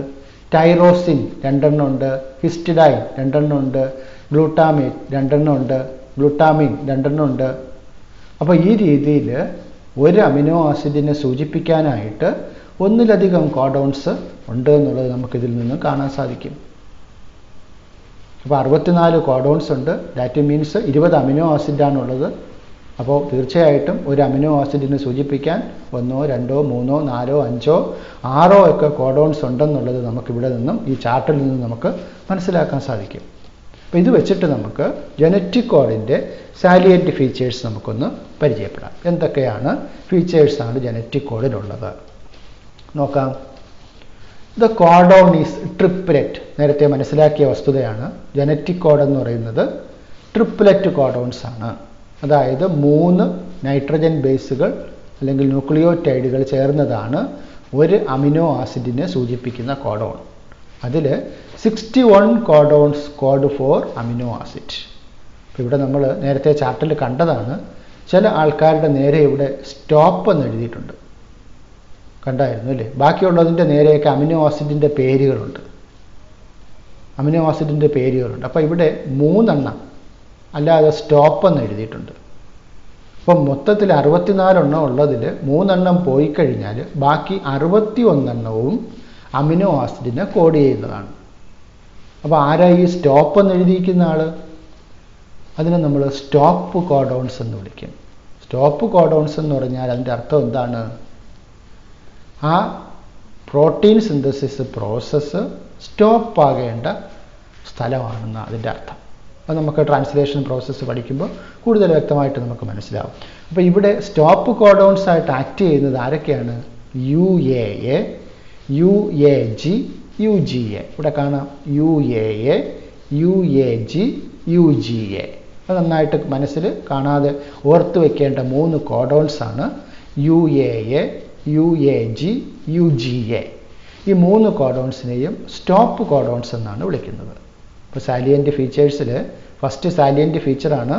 ടൈറോസിൻ 2 എണ്ണം ഉണ്ട്, ഹിസ്റ്റിഡൈൻ 2 എണ്ണം ഉണ്ട്, ഗ്ലൂട്ടാമേറ്റ് 2 എണ്ണം ഉണ്ട്, ഗ്ലൂട്ടാമിൻ 2 എണ്ണം ഉണ്ട്. അപ്പോൾ ഈ രീതിയിൽ ഒരു അമിനോ ആസിഡിനെ സൂചിപ്പിക്കാനായിട്ട് ഒന്നിലധികം കോഡോൺസ് ഉണ്ട് എന്നുള്ളത് നമുക്കിതിൽ നിന്ന് കാണാൻ സാധിക്കും. അപ്പോൾ 64 കോഡോൺസ് ഉണ്ട്. ദാറ്റ് മീൻസ് 20 അമിനോ ആസിഡാണുള്ളത്. അപ്പോൾ തീർച്ചയായിട്ടും ഒരു അമിനോ ആസിഡിനെ സൂചിപ്പിക്കാൻ 1, 2, 3, 4, 5, 6 ഒക്കെ കോഡോൺസ് ഉണ്ടെന്നുള്ളത് നമുക്കിവിടെ നിന്നും ഈ ചാർട്ടിൽ നിന്നും നമുക്ക് മനസ്സിലാക്കാൻ സാധിക്കും. അപ്പോൾ ഇത് വെച്ചിട്ട് നമുക്ക് ജനറ്റിക് കോഡിൻ്റെ സാലിയൻറ്റ് ഫീച്ചേഴ്സ് നമുക്കൊന്ന് പരിചയപ്പെടാം. എന്തൊക്കെയാണ് ഫീച്ചേഴ്സാണ് ജനറ്റിക് കോഡിലുള്ളത് നോക്കാം. The codon is triplet. നേരത്തെ മനസ്സിലാക്കിയ വസ്തുതയാണ്. ജനറ്റിക് കോഡ് എന്ന് പറയുന്നത് ട്രിപ്ലെറ്റ് കോഡോൺസ് ആണ്. അതായത് 3 നൈട്രജൻ ബേസുകൾ അല്ലെങ്കിൽ ന്യൂക്ലിയോടൈഡുകൾ ചേർന്നതാണ് ഒരു അമിനോ ആസിഡിനെ സൂചിപ്പിക്കുന്ന കോഡോൺ. അതിൽ 61 codons code for amino acid. അപ്പോൾ ഇവിടെ നമ്മൾ നേരത്തെ ചാർട്ടിൽ കണ്ടതാണ്. ചില ആൾക്കാരുടെ നേരെ ഇവിടെ സ്റ്റോപ്പ് എന്ന് എഴുതിയിട്ടുണ്ട്, കണ്ടായിരുന്നു അല്ലേ? ബാക്കിയുള്ളതിൻ്റെ നേരെയൊക്കെ അമിനോ ആസിഡിൻ്റെ പേരുകളുണ്ട്. അപ്പോൾ ഇവിടെ 3 എണ്ണം അല്ലാതെ സ്റ്റോപ്പ് എന്ന് എഴുതിയിട്ടുണ്ട്. അപ്പം മൊത്തത്തിൽ 64 എണ്ണം ഉള്ളതിൽ 3 എണ്ണം പോയി കഴിഞ്ഞാൽ ബാക്കി 61 എണ്ണവും അമിനോ ആസിഡിനെ കോഡ് ചെയ്യുന്നതാണ്. അപ്പോൾ ആരാ ഈ സ്റ്റോപ്പ് എന്ന് എഴുതിയിരിക്കുന്ന ആൾ? അതിനെ നമ്മൾ സ്റ്റോപ്പ് കോഡോൺസ് എന്ന് വിളിക്കും. സ്റ്റോപ്പ് കോഡോൺസ് എന്ന് പറഞ്ഞാൽ അതിൻ്റെ അർത്ഥം എന്താണ്? ആ പ്രോട്ടീൻ സിന്തസിസ് പ്രോസസ്സ് സ്റ്റോപ്പ് ആകേണ്ട സ്ഥലമാണെന്നാണ് അതിൻ്റെ അർത്ഥം. അത് നമുക്ക് ട്രാൻസ്ലേഷൻ പ്രോസസ്സ് പഠിക്കുമ്പോൾ കൂടുതൽ വ്യക്തമായിട്ട് നമുക്ക് മനസ്സിലാവും. അപ്പോൾ ഇവിടെ സ്റ്റോപ്പ് കോഡോൺസ് ആയിട്ട് ആക്ട് ചെയ്യുന്നത് ആരൊക്കെയാണ്? UAA, UAG, UGA. ഇവിടെ കാണാം UAA, UAG, UGA. അത് നന്നായിട്ട് മനസ്സിൽ കാണാതെ ഓർത്ത് വയ്ക്കേണ്ട 3 കോഡോൺസ് ആണ് UAA, UAG, UGA. ഈ 3 കോഡോൺസിനെയും സ്റ്റോപ്പ് കോഡോൺസ് എന്നാണ് വിളിക്കുന്നത്. ഇപ്പോൾ സാലിയൻറ്റ് ഫീച്ചേഴ്സിൽ ഫസ്റ്റ് സാലിയൻറ്റ് ഫീച്ചറാണ്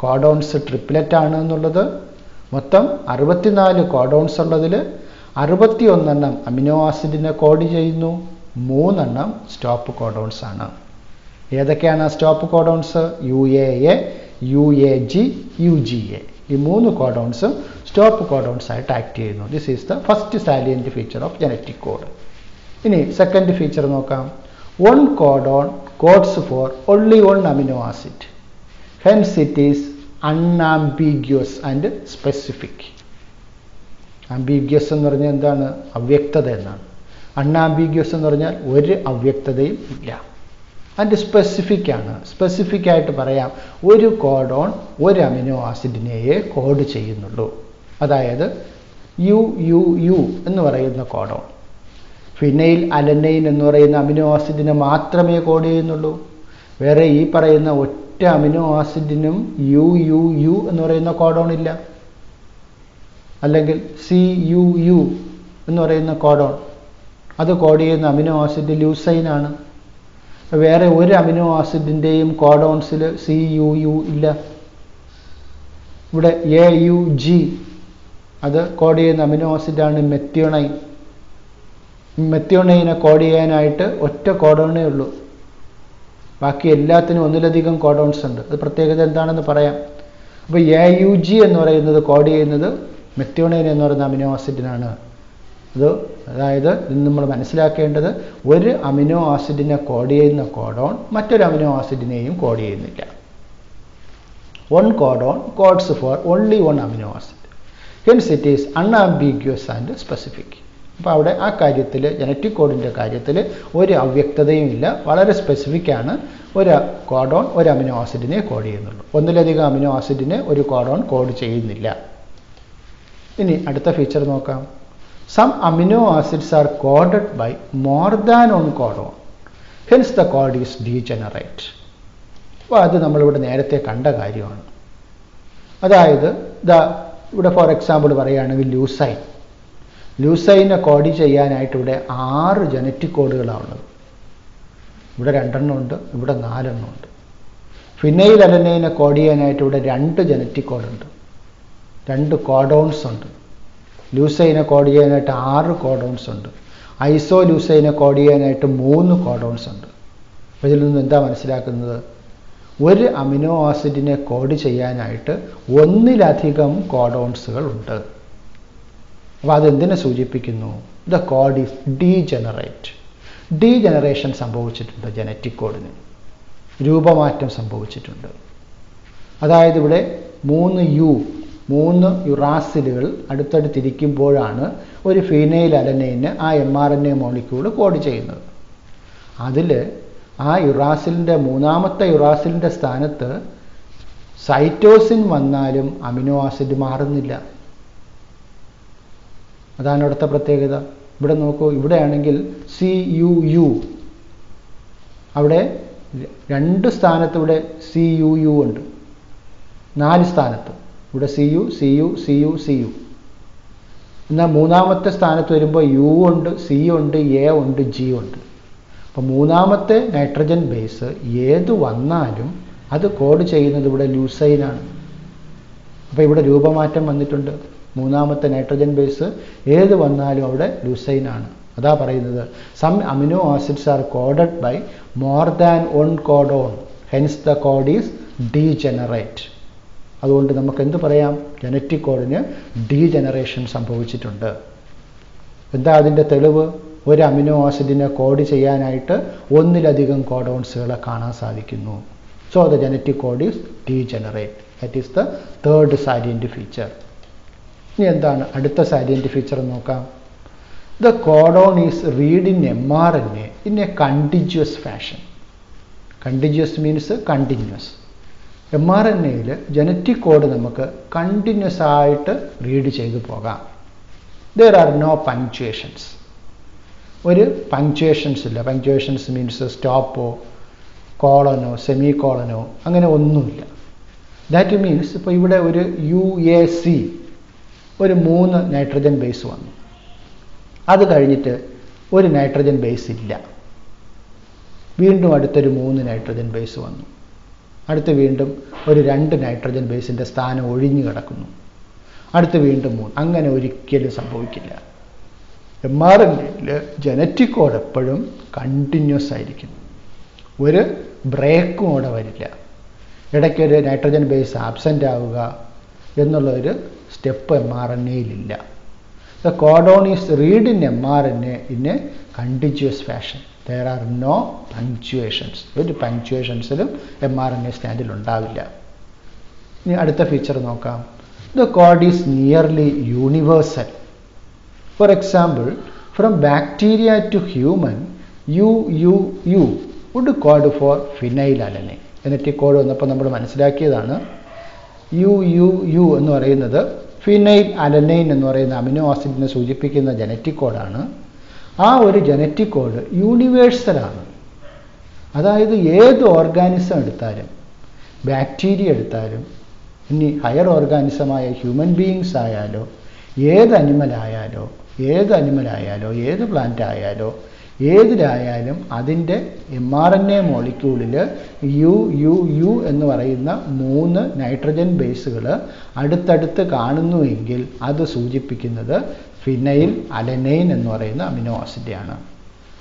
കോഡോൺസ് ട്രിപ്ലെറ്റ് ആണ് എന്നുള്ളത്. മൊത്തം 64 കോഡോൺസ് ഉള്ളതിൽ 61 എണ്ണം അമിനോ ആസിഡിനെ കോഡ് ചെയ്യുന്നു, 3 എണ്ണം സ്റ്റോപ്പ് കോഡോൺസ് ആണ്. ഏതൊക്കെയാണ് stop codons? UAA, UAG, UGA. ഈ 3 കോഡോൺസും സ്റ്റോപ്പ് കോഡോൺസ് ആയിട്ട് ആക്ട് ചെയ്യുന്നു. This is the first salient feature of genetic code. ഇനി സെക്കൻഡ് ഫീച്ചർ നോക്കാം. 1 codon codes for only 1 amino acid. Hence it is unambiguous and specific. Ambiguous എന്ന് പറഞ്ഞാൽ എന്താണ്? അവ്യക്തത എന്നാണ്. അൺആംബിഗ്യൂസ് എന്ന് പറഞ്ഞാൽ ഒരു അവ്യക്തതയും ഇല്ല. ആൻഡ് സ്പെസിഫിക് ആണ്. സ്പെസിഫിക് ആയിട്ട് പറയാം, ഒരു കോഡോൺ ഒരു അമിനോ ആസിഡിനെയേ കോഡ് ചെയ്യുന്നുള്ളൂ. അതായത് UUU എന്ന് പറയുന്ന കോഡോൺ ഫിനൈൽ അലനൈൻ എന്ന് പറയുന്ന അമിനോ ആസിഡിനെ മാത്രമേ കോഡ് ചെയ്യുന്നുള്ളൂ. വേറെ ഈ പറയുന്ന ഒറ്റ അമിനോ ആസിഡിനും UUU എന്ന് പറയുന്ന കോഡോൺ ഇല്ല. അല്ലെങ്കിൽ CUU എന്ന് പറയുന്ന കോഡോൺ, അത് കോഡ് ചെയ്യുന്ന അമിനോ ആസിഡ് ലൂസൈനാണ്. വേറെ ഒരു അമിനോ ആസിഡിൻ്റെയും കോഡോൺസിൽ CUU ഇല്ല. ഇവിടെ AUG അത് കോഡ് ചെയ്യുന്ന അമിനോ ആസിഡാണ് മെത്യോണൈൻ. മെത്യോണൈനെ കോഡ് ചെയ്യാനായിട്ട് ഒറ്റ കോഡോണേ ഉള്ളൂ. ബാക്കി എല്ലാത്തിനും ഒന്നിലധികം കോഡോൺസ് ഉണ്ട്. അത് പ്രത്യേകത എന്താണെന്ന് പറയാം. അപ്പോൾ AUG എന്ന് പറയുന്നത് കോഡ് ചെയ്യുന്നത് മെത്യോണൈൻ എന്ന് പറയുന്ന അമിനോ ആസിഡിനാണ്. അതായത് ഇന്ന് നമ്മൾ മനസ്സിലാക്കേണ്ടത്, ഒരു അമിനോ ആസിഡിനെ കോഡ് ചെയ്യുന്ന കോഡോൺ മറ്റൊരു അമിനോ ആസിഡിനെയും കോഡ് ചെയ്യുന്നില്ല. 1 codon codes for only 1 amino acid. Hence it is unambiguous and specific. അപ്പോൾ അവിടെ ആ കാര്യത്തിൽ, ജനറ്റിക് കോഡിൻ്റെ കാര്യത്തിൽ ഒരു അവ്യക്തതയും ഇല്ല. വളരെ സ്പെസിഫിക് ആണ്. ഒരു കോഡോൺ ഒരു അമിനോ ആസിഡിനെ കോഡ് ചെയ്യുന്നുള്ളൂ. ഒന്നിലധികം അമിനോ ആസിഡിനെ ഒരു കോഡോൺ കോഡ് ചെയ്യുന്നില്ല. ഇനി അടുത്ത ഫീച്ചർ നോക്കാം. Some amino acids are coded by more than 1 codon. Hence the code is degenerate. അപ്പോൾ അത് നമ്മളിവിടെ നേരത്തെ കണ്ട കാര്യമാണ്. അതായത് ഇവിടെ ഫോർ എക്സാമ്പിൾ പറയുകയാണെങ്കിൽ ലൂസൈനെ കോഡ് ചെയ്യാനായിട്ട് ഇവിടെ 6 ജനറ്റിക് കോഡുകളാണ് ഉള്ളത്. ഇവിടെ 2 എണ്ണം ഉണ്ട്, ഇവിടെ 4 എണ്ണം ഉണ്ട്. ഫിനൈൽ അലനൈനെ കോഡ് ചെയ്യാനായിട്ട് ഇവിടെ 2 ജനറ്റിക് കോഡുണ്ട്. 2 കോഡോൺസ് ഉണ്ട്. ലൂസൈനെ കോഡ് ചെയ്യാനായിട്ട് 6 കോഡോൺസ് ഉണ്ട്. ഐസോലൂസൈനെ കോഡ് ചെയ്യാനായിട്ട് 3 കോഡോൺസ് ഉണ്ട്. അപ്പോൾ ഇതിൽ നിന്ന് എന്താ മനസ്സിലാക്കുന്നത്? ഒരു അമിനോ ആസിഡിനെ കോഡ് ചെയ്യാനായിട്ട് ഒന്നിലധികം കോഡോൺസുകൾ ഉണ്ട്. അപ്പോൾ അതെന്തിനെ സൂചിപ്പിക്കുന്നു? The code is degenerate. Degeneration സംഭവിച്ചിട്ടുണ്ട്. ജനറ്റിക് കോഡിന് രൂപമാറ്റം സംഭവിച്ചിട്ടുണ്ട്. അതായത് ഇവിടെ 3 യുറാസിലുകൾ അടുത്തടുത്തിരിക്കുമ്പോഴാണ് ഒരു ഫീനൈൽ അലനൈന് ആ mRNA മോളിക്യൂൾ കോഡ് ചെയ്യുന്നത്. അതിൽ ആ യുറാസിലിൻ്റെ മൂന്നാമത്തെ യുറാസിലിൻ്റെ സ്ഥാനത്ത് സൈറ്റോസിൻ വന്നാലും അമിനോ ആസിഡ് മാറുന്നില്ല. അതാണ് അവിടുത്തെ പ്രത്യേകത. ഇവിടെ നോക്കൂ, ഇവിടെയാണെങ്കിൽ CUU, അവിടെ 2 സ്ഥാനത്ത് ഇവിടെ CUU ഉണ്ട്, 4 സ്ഥാനത്ത് ഇവിടെ CU. എന്നാൽ മൂന്നാമത്തെ സ്ഥാനത്ത് വരുമ്പോൾ U ഉണ്ട്, C ഉണ്ട്, A ഉണ്ട്, G ഉണ്ട്. അപ്പോൾ മൂന്നാമത്തെ നൈട്രജൻ ബേസ് ഏത് വന്നാലും അത് കോഡ് ചെയ്യുന്നത് ഇവിടെ ലൂസൈനാണ്. അപ്പോൾ ഇവിടെ രൂപമാറ്റം വന്നിട്ടുണ്ട്. മൂന്നാമത്തെ നൈട്രജൻ ബേസ് ഏത് വന്നാലും അവിടെ ലൂസൈനാണ്. അതാ പറയുന്നത് some amino acids are coded by more than 1 codon, hence the code is degenerate. അതുകൊണ്ട് നമുക്ക് എന്ത് പറയാം? ജനറ്റിക് കോഡിന് ഡീജനറേഷൻ സംഭവിച്ചിട്ടുണ്ട്. എന്താ അതിൻ്റെ തെളിവ്? ഒരു അമിനോ ആസിഡിനെ കോഡ് ചെയ്യാനായിട്ട് ഒന്നിലധികം കോഡോൺസുകളെ കാണാൻ സാധിക്കുന്നു. So the genetic code is degenerate. That is the third salient feature. ഇനി എന്താണ് അടുത്ത സാലിയൻറ്റ് ഫീച്ചർ നോക്കാം. The codon is read in mRNA in a continuous fashion. Continuous means continuous. mRNAയിൽ ജനറ്റിക് കോഡ് നമുക്ക് കണ്ടിന്യൂസ് ആയിട്ട് റീഡ് ചെയ്തു പോകാം. There are no punctuations. ഒരു പങ്ക്ച്വേഷൻസ് ഇല്ല. പങ്ക്ച്വേഷൻസ് മീൻസ് സ്റ്റോപ്പോ കോളനോ സെമി കോളനോ അങ്ങനെ ഒന്നുമില്ല. ദാറ്റ് മീൻസ് ഇപ്പോൾ ഇവിടെ ഒരു UAC ഒരു 3 നൈട്രജൻ ബേസ് വന്നു. അത് കഴിഞ്ഞിട്ട് ഒരു നൈട്രജൻ ബേസ് ഇല്ല. വീണ്ടും അടുത്തൊരു 3 നൈട്രജൻ ബേസ് വന്നു. അടുത്ത് വീണ്ടും ഒരു 2 നൈട്രജൻ ബേസിൻ്റെ സ്ഥാനം ഒഴിഞ്ഞു കിടക്കുന്നു. അടുത്ത് വീണ്ടും 3. അങ്ങനെ ഒരിക്കലും സംഭവിക്കില്ല. mRNAയിൽ ജനറ്റിക് കോഡ് എപ്പോഴും കണ്ടിന്യൂസ് ആയിരിക്കും. ഒരു ബ്രേക്കും അവിടെ വരില്ല. ഇടയ്ക്കൊരു നൈട്രജൻ ബേസ് ആബ്സെൻ്റ് ആവുക എന്നുള്ളൊരു സ്റ്റെപ്പ് mRNAയിലില്ല. The codon is read in mRNA in a continuous fashion. There are no punctuations. ഒരു പങ്ക്ച്വേഷൻസിലും mRNA സ്റ്റാൻഡിൽ ഉണ്ടാവില്ല. ഇനി അടുത്ത ഫീച്ചർ നോക്കാം. The code is nearly universal. For example, from bacteria to human UUU would code for phenylalanine. Genetic code വന്നപ്പോൾ നമ്മൾ മനസ്സിലാക്കിയതാണ് UUU എന്ന് പറയുന്നത് ഫിനൈൽ അലനൈൻ എന്ന് പറയുന്ന അമിനോ ആസിഡിനെ സൂചിപ്പിക്കുന്ന ജനറ്റിക് കോഡാണ്. ആ ഒരു ജനറ്റിക് കോഡ് യൂണിവേഴ്സലാണ്. അതായത് ഏത് ഓർഗാനിസം എടുത്താലും, ബാക്ടീരിയ എടുത്താലും, ഇനി ഹയർ ഓർഗാനിസമായ ഹ്യൂമൻ ബീയിങ്സ് ആയാലോ, ഏത് അനിമലായാലോ, ഏത് പ്ലാന്റ് ആയാലോ, ഏതിലായാലും അതിൻ്റെ mRNA മോളിക്യൂളിൽ UUU എന്ന് പറയുന്ന 3 നൈട്രജൻ ബേസുകൾ അടുത്തടുത്ത് കാണുന്നുവെങ്കിൽ അത് സൂചിപ്പിക്കുന്നത് ഫിനൈൽ അലനൈൻ എന്ന് പറയുന്ന അമിനോ ആസിഡാണ്.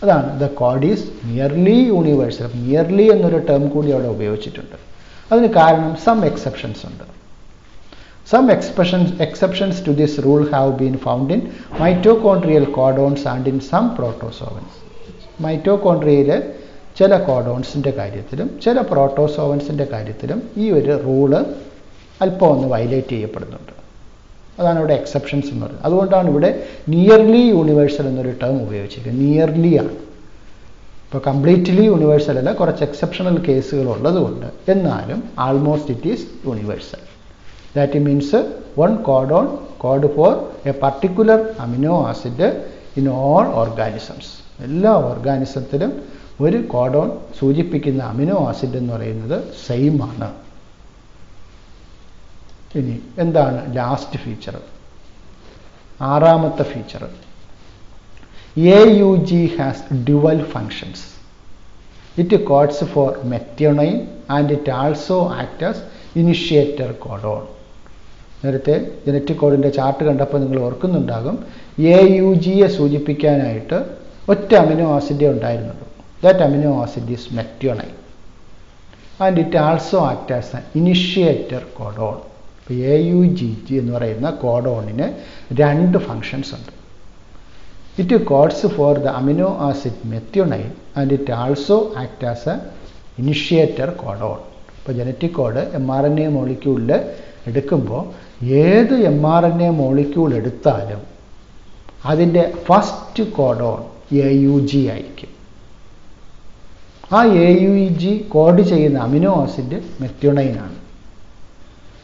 അതാണ് the code is nearly universal. Nearly എന്നൊരു ടേം കൂടി അവിടെ ഉപയോഗിച്ചിട്ടുണ്ട്. അതിന് കാരണം സം എക്സെപ്ഷൻസ് ഉണ്ട്. Some exceptions to this rule have been found in mitochondrial codons and in some protozoans. മൈറ്റോകോൺട്രിയയിലെ ചില കോഡോൺസിൻ്റെ കാര്യത്തിലും ചില പ്രോട്ടോസോവൻസിൻ്റെ കാര്യത്തിലും ഈ ഒരു റൂള് അല്പം ഒന്ന് വയലേറ്റ് ചെയ്യപ്പെടുന്നുണ്ട്. അതാണ് ഇവിടെ എക്സെപ്ഷൻസ് എന്ന് പറയുന്നത്. അതുകൊണ്ടാണ് ഇവിടെ നിയർലി യൂണിവേഴ്സൽ എന്നൊരു ടേം ഉപയോഗിച്ചിരിക്കുന്നത്. നിയർലി ആണ്. ഇപ്പോൾ കംപ്ലീറ്റ്ലി യൂണിവേഴ്സൽ അല്ല, കുറച്ച് എക്സെപ്ഷണൽ കേസുകൾ ഉള്ളതുകൊണ്ട്. എന്നാലും almost it is universal. That means one codon code for a particular amino acid in all organisms. എല്ലാ ഓർഗാനിസത്തിലും ഒരു കോഡോൺ സൂചിപ്പിക്കുന്ന അമിനോ ആസിഡ് എന്ന് പറയുന്നത് സെയിം ആണ്. ഇനി എന്താണ് ലാസ്റ്റ് ഫീച്ചർ? 6ാമത്തെ feature. AUG has dual functions. It codes for methionine and it also acts as initiator codon. നേരത്തെ ജനറ്റിക് കോഡിൻ്റെ ചാർട്ട് കണ്ടപ്പോൾ നിങ്ങൾ ഓർക്കുന്നുണ്ടാകും, AUGയെ സൂചിപ്പിക്കാനായിട്ട് ഒറ്റ അമിനോ ആസിഡേ ഉണ്ടായിരുന്നുള്ളൂ. That amino acid is methionine and it also act as an initiator codon. ഇപ്പോൾ AUGG എന്ന് പറയുന്ന കോഡോണിന് 2 ഫങ്ഷൻസ് ഉണ്ട്. It codes for the amino acid methionine and it also act as a initiator codon. ഇപ്പോൾ genetic code mRNA മോളിക്യൂളിൽ എടുക്കുമ്പോൾ ഏത് mRNA molecule എടുത്താലും അതിൻ്റെ ഫസ്റ്റ് കോഡോൺ AUG ആയിരിക്കും. ആ AUG കോഡ് ചെയ്യുന്ന അമിനോ ആസിഡ് മെത്യോണൈനാണ്.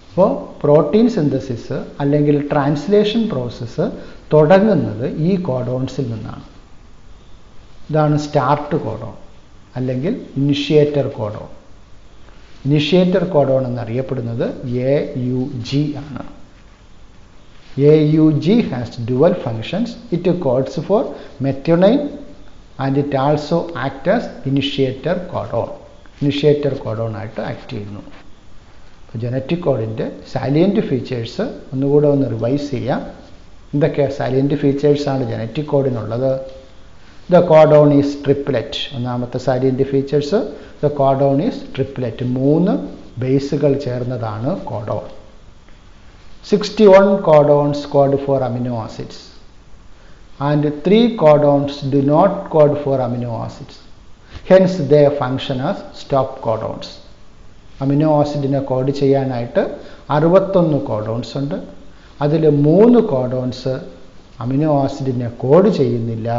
അപ്പോൾ പ്രോട്ടീൻ സിന്തസിസ് അല്ലെങ്കിൽ ട്രാൻസ്ലേഷൻ പ്രോസസ്സ് തുടങ്ങുന്നത് ഈ കോഡോൺസിൽ നിന്നാണ്. ഇതാണ് സ്റ്റാർട്ട് കോഡോൺ അല്ലെങ്കിൽ ഇനിഷ്യേറ്റർ കോഡോൺ. ഇനിഷ്യേറ്റർ കോഡോൺ എന്നറിയപ്പെടുന്നത് AUG ആണ്. AUG has dual functions. It codes for methionine and it also acts as initiator codon. Initiator codon ആയിട്ട് ആക്ട് ചെയ്യുന്നു. അപ്പോൾ ജനറ്റിക് കോഡിൻ്റെ സാലിയൻറ്റ് ഫീച്ചേഴ്സ് ഒന്നുകൂടെ ഒന്ന് റിവൈസ് ചെയ്യാം. എന്തൊക്കെയാണ് സാലിയൻറ്റ് ഫീച്ചേഴ്സാണ് ജനറ്റിക് കോഡിനുള്ളത്? The codon is triplet. ഒന്നാമത്തെ salient features, the codon is triplet. 3 ബേസുകൾ ചേർന്നതാണ് codon. 61 codons code for amino acids and 3 codons do not code for amino acids. Hence they function as stop codons. Amino ആസിഡിനെ code ചെയ്യാനായിട്ട് 61 codons ഉണ്ട്. അതിൽ 3 codons amino ആസിഡിനെ code ചെയ്യുന്നില്ല.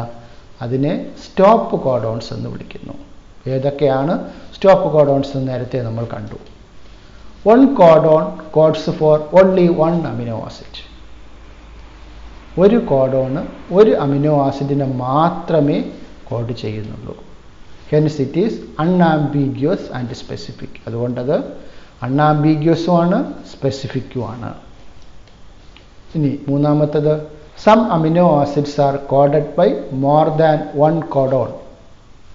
അതിനെ stop codons എന്ന് വിളിക്കുന്നു. ഏതൊക്കെയാണ് സ്റ്റോപ്പ് കോഡോൺസ് എന്ന് നേരത്തെ നമ്മൾ കണ്ടു. 1 codon codes for only 1 amino acid. ഒരു കോഡോണ് ഒരു അമിനോ ആസിഡിനെ മാത്രമേ കോഡ് ചെയ്യുന്നുള്ളൂ. Hence it is unambiguous and specific. അതുകൊണ്ടത് അൺആംബിഗ്യുവസുമാണ് സ്പെസിഫിക്കുമാണ്. ഇനി മൂന്നാമത്തത്, some amino acids are coded by more than 1 codon.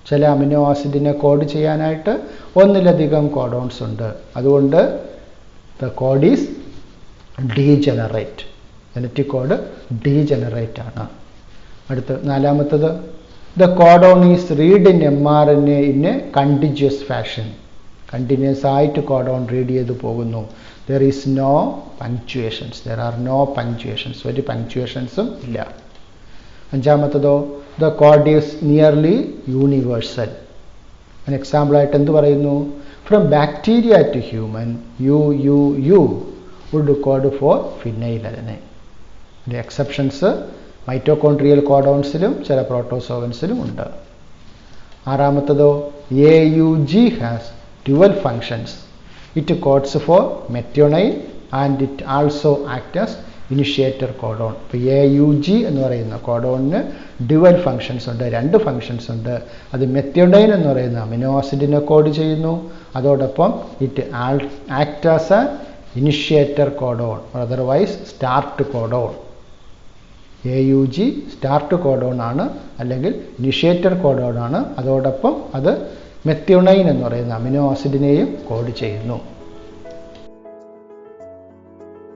ചില അമിനോ ആസിഡിനെ കോഡ് ചെയ്യാനായിട്ട് ഒന്നിലധികം കോഡോൺസ് ഉണ്ട്. അതുകൊണ്ട് the code is degenerate. Genetic code degenerate ആണ്. അടുത്ത് നാലാമത്തത്, the codon is read in mRNA in a continuous fashion. Continuous ആയിട്ട് കോഡോൺ റീഡ് ചെയ്ത് പോകുന്നു. There is no punctuations. There are no punctuations. ഒരു പങ്ക്ച്വേഷൻസും ഇല്ല. അഞ്ചാമത്തതോ, the code is nearly universal. ഒരു എക്സാമ്പിളായിട്ട് എന്ത് പറയുന്നു? From bacteria to human U would code for phenylalanine. ഇതിൻ്റെ എക്സെപ്ഷൻസ് മൈറ്റോകോൺട്രിയൽ കോഡോൺസിലും ചില പ്രോട്ടോസോവൻസിലും ഉണ്ട്. ആറാമത്തതോ, AUG has dual functions. It codes for methionine and it also act as initiator codon. ഇപ്പോൾ AUG എന്ന് പറയുന്ന കോഡോണിന് ഡ്യുവൽ ഫങ്ഷൻസ് ഉണ്ട്, 2 ഫങ്ഷൻസ് ഉണ്ട്. അത് മെത്യോണൈൻ എന്ന് പറയുന്ന അമിനോ ആസിഡിനെ കോഡ് ചെയ്യുന്നു. അതോടൊപ്പം it act as a initiator codon, otherwise start codon. AUG start codon ആണ്, അല്ലെങ്കിൽ ഇനിഷ്യേറ്റർ കോഡോൺ ആണ്. അതോടൊപ്പം അത് മെത്യോണൈൻ എന്ന് പറയുന്ന അമിനോ ആസിഡിനെയും കോഡ് ചെയ്യുന്നു.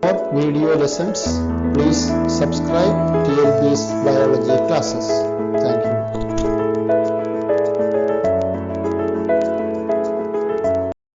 For video lessons, please subscribe TLP's biology classes. Thank you.